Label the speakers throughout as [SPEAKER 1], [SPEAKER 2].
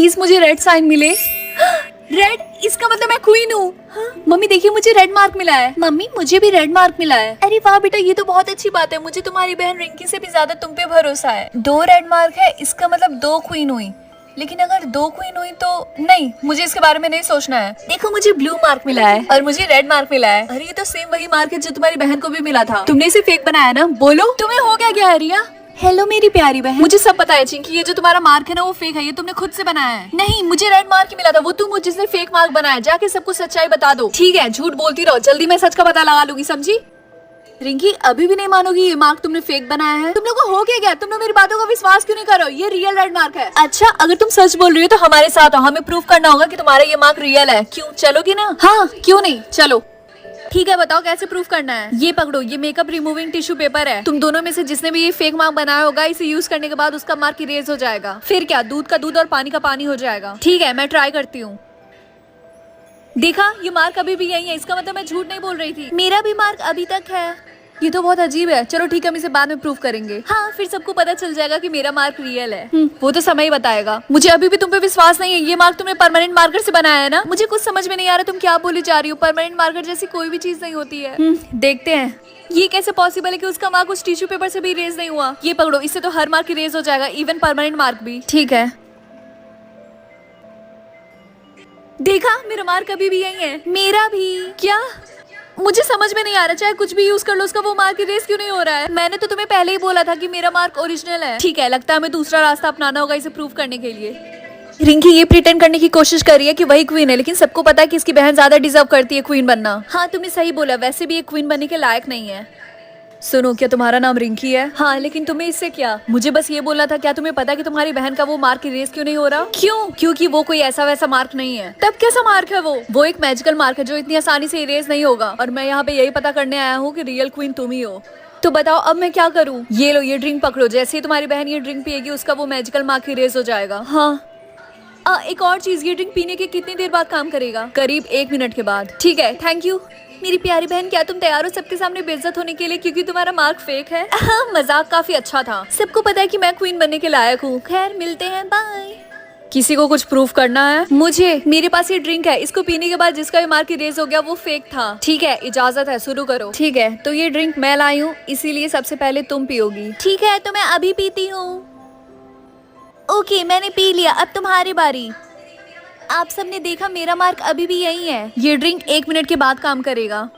[SPEAKER 1] Please मुझे red sign मिले। Red, इसका मतलब मैं क्वीन हूँ। मम्मी देखिए मुझे रेड मार्क मिला है। मम्मी मुझे भी रेड मार्क मिला है। अरे वाह बेटा, ये तो बहुत अच्छी बात है। मुझे तुम्हारी बहन रिंकी से भी ज्यादा तुम पे भरोसा है। 2 रेड मार्क है, इसका मतलब 2 क्वीन हुई। लेकिन अगर 2 क्वीन हुई तो नहीं, मुझे इसके बारे में नहीं सोचना है। देखो मुझे ब्लू मार्क मिला है और मुझे रेड मार्क मिला है। अरे ये तो सेम वही मार्क है जो तुम्हारी बहन को भी मिला था। तुमने इसे फेक बनाया ना? बोलो तुम्हें हो क्या है रिया? हेलो मेरी प्यारी बहन, मुझे सब पता है चिंकी, ये जो तुम्हारा मार्क है ना वो फेक है। ये तुमने खुद से बनाया है। नहीं, मुझे रेड मार्क ही मिला था। वो तुम जिसने फेक मार्क बनाया। जाके सबको सच्चाई बता दो। ठीक है, झूठ बोलती रहो, जल्दी मैं सच का पता लगा लूंगी, समझी? रिंकी अभी भी नहीं मानोगी ये मार्क तुमने फेक बनाया है? तुम लोग को हो क्या? तुम लोग मेरी बातों का विश्वास क्यों नहीं करो? ये रियल रेड मार्क है। अच्छा, अगर तुम सच बोल रही हो तो हमारे साथ हो। हमें प्रूफ करना होगा कि तुम्हारा ये मार्क रियल है। क्यों, चलोगी ना? हाँ क्यों नहीं, चलो। ठीक है, बताओ कैसे प्रूफ करना है? ये पकड़ो, ये मेकअप रिमूविंग टिश्यू पेपर है। तुम दोनों में से जिसने भी ये फेक मार्क बनाया होगा, इसे यूज करने के बाद उसका मार्क इरेज हो जाएगा। फिर क्या, दूध का दूध और पानी का पानी हो जाएगा। ठीक है, मैं ट्राई करती हूँ। देखा, ये मार्क अभी भी यही है। इसका मतलब मैं झूठ नहीं बोल रही थी। मेरा भी मार्क अभी तक है। ये तो बहुत अजीब है। चलो ठीक है, हम इसे बाद में प्रूफ करेंगे। हाँ, फिर सबको पता चल जाएगा कि मेरा मार्क रियल है। वो तो समय ही बताएगा। मुझे अभी भी तुम पे विश्वास नहीं है। ये मार्क तुमने परमानेंट मार्कर से बनाया है ना? मुझे कुछ समझ में नहीं आ रहा तुम क्या बोली जा रही हो। परमानेंट मार्कर जैसी कोई भी चीज नहीं होती है। देखते हैं ये कैसे पॉसिबल है कि उसका मार्क उस टिश्यू पेपर से भी इरेज नहीं हुआ। ये पकड़ो, इससे तो हर मार्क इरेज हो जाएगा, इवन परमानेंट मार्क भी। ठीक है, देखा, मेरा मार्क अभी भी यही है। मेरा भी। क्या? मुझे समझ में नहीं आ रहा। चाहे कुछ भी यूज कर लो, उसका वो मार्क इरेज क्यों नहीं हो रहा है? मैंने तो तुम्हें पहले ही बोला था कि मेरा मार्क ओरिजिनल है। ठीक है, लगता है हमें दूसरा रास्ता अपनाना होगा इसे प्रूव करने के लिए। रिंकी ये प्रिटेंड करने की कोशिश कर रही है कि वही क्वीन है, लेकिन सबको पता है कि इसकी बहन ज्यादा डिजर्व करती है क्वीन बनना। हाँ तुमने सही बोला, वैसे भी ये क्वीन बनने के लायक नहीं है। सुनो, क्या तुम्हारा नाम रिंकी है? हाँ, लेकिन तुम्हें इससे क्या? मुझे बस ये बोलना था, क्या तुम्हें पता है कि तुम्हारी बहन का वो मार्क इरेज क्यों नहीं हो रहा? क्यों? क्योंकि वो कोई ऐसा वैसा मार्क नहीं है। तब कैसा मार्क है वो एक मैजिकल मार्क है जो इतनी आसानी से इरेज नहीं होगा। और मैं यहाँ पे यही पता करने आया हूँ कि रियल क्वीन तुम ही हो। तो बताओ अब मैं क्या करूँ? ये लो, ये ड्रिंक पकड़ो। जैसे ही तुम्हारी बहन ये ड्रिंक पिएगी, उसका वो मैजिकल मार्क इरेज हो जाएगा। हाँ, एक और चीज, ये ड्रिंक पीने के कितनी देर बाद काम करेगा? करीब 1 मिनट के बाद। ठीक है, थैंक यू। मेरी प्यारी बहन, क्या तुम तैयार हो सबके सामने बेइज्जत होने के लिए क्योंकि तुम्हारा मार्क फेक है? हाँ, मजाक काफी अच्छा था। सबको पता है कि मैं क्वीन बनने के लायक हूँ। खैर, मिलते हैं, बाय। किसी को कुछ प्रूफ करना है? मुझे। मेरे पास ये ड्रिंक है, इसको पीने के बाद जिसका ये मार्क इरेज हो गया वो फेक था। ठीक है, इजाजत है, शुरू करो। ठीक है, तो ये ड्रिंक मैं लाई हूँ, इसीलिए सबसे पहले तुम पियोगी। ठीक है, तो मैं अभी पीती हूँ। ओके, मैंने पी लिया, अब तुम्हारी बारी। आप सबने देखा, मेरा मार्क अभी भी यही है। ये ड्रिंक 1 मिनट के बाद काम करेगा।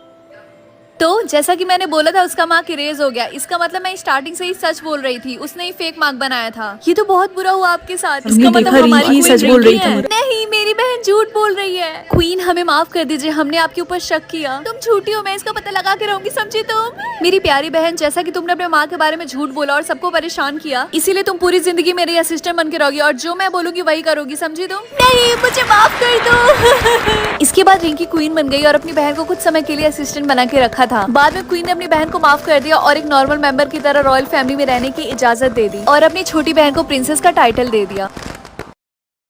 [SPEAKER 1] तो जैसा कि मैंने बोला था, उसका मार्क इरेज हो गया। इसका मतलब मैं स्टार्टिंग से ही सच बोल रही थी। उसने ही फेक मार्क बनाया था। ये तो बहुत बुरा हुआ आपके साथ। इसका मतलब हमारी क्वीन सच बोल रही है। नहीं, मेरी बहन झूठ बोल रही है। क्वीन, हमें माफ कर दीजिए, हमने आपके ऊपर शक किया। तुम झूठी हो, मैं इसका पता लगा के रहूंगी, समझी तुम? मेरी प्यारी बहन, जैसा कि तुमने अपने माँ के बारे में झूठ बोला और सबको परेशान किया, इसीलिए तुम पूरी जिंदगी मेरी असिस्टेंट बन के रहोगी और जो मैं बोलूंगी वही करोगी, समझी तुम? नहीं, मुझे माफ कर दो। इसके बाद रिंकी क्वीन बन गई और अपनी बहन को कुछ समय के लिए असिस्टेंट बना के रखा था। बाद में क्वीन ने अपनी बहन को माफ कर दिया और एक नॉर्मल मेंबर की तरह रॉयल फैमिली में रहने की इजाजत दे दी और अपनी छोटी बहन को प्रिंसेस का टाइटल दे दिया।